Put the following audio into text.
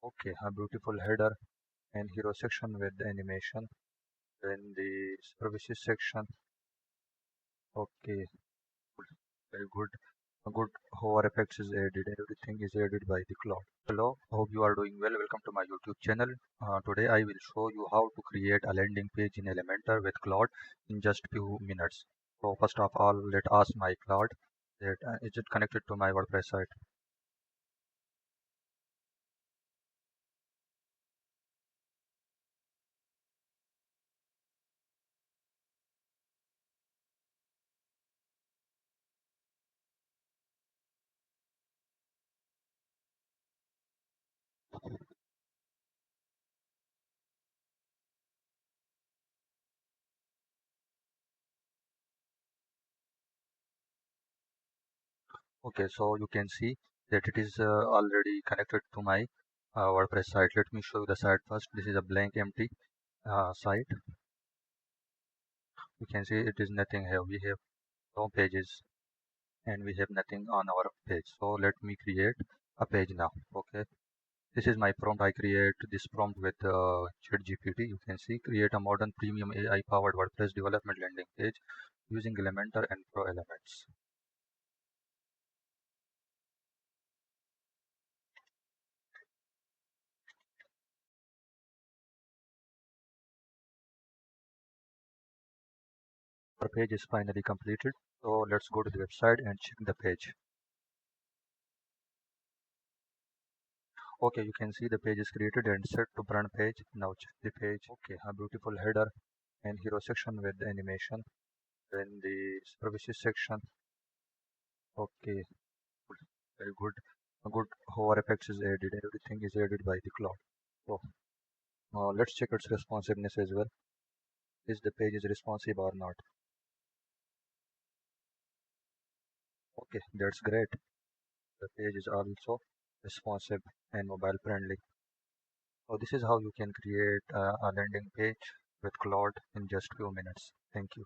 Okay, a beautiful header and hero section with the animation. Then the services section. Okay, very good. A good hover effects is added. Everything is added by the cloud. Hello, hope you are doing well. Welcome to my YouTube channel. Today I will show you how to create a landing page in Elementor with Claude in just few minutes. So first of all, let ask my Claude that is it connected to my WordPress site. Okay, so you can see that it is already connected to my WordPress site. Let me show you the site first. This is a blank empty site. You can see it is nothing here. We have no pages and we have nothing on our page. So let me create a page now. Okay, this is my prompt. I create this prompt with ChatGPT. You can see create a modern premium AI powered WordPress development landing page using Elementor and Pro Elements. Our page is finally completed. So let's go to the website and check the page. Okay, you can see the page is created and set to brand page. Now check the page. Okay, a beautiful header and hero section with the animation. Then the services section. Okay, very good. A good hover effects is added. Everything is added by the cloud. So let's check its responsiveness as well. Is the page is responsive or not? Okay, that's great. The page is also responsive and mobile friendly. So this is how you can create a landing page with Claude in just few minutes. Thank you.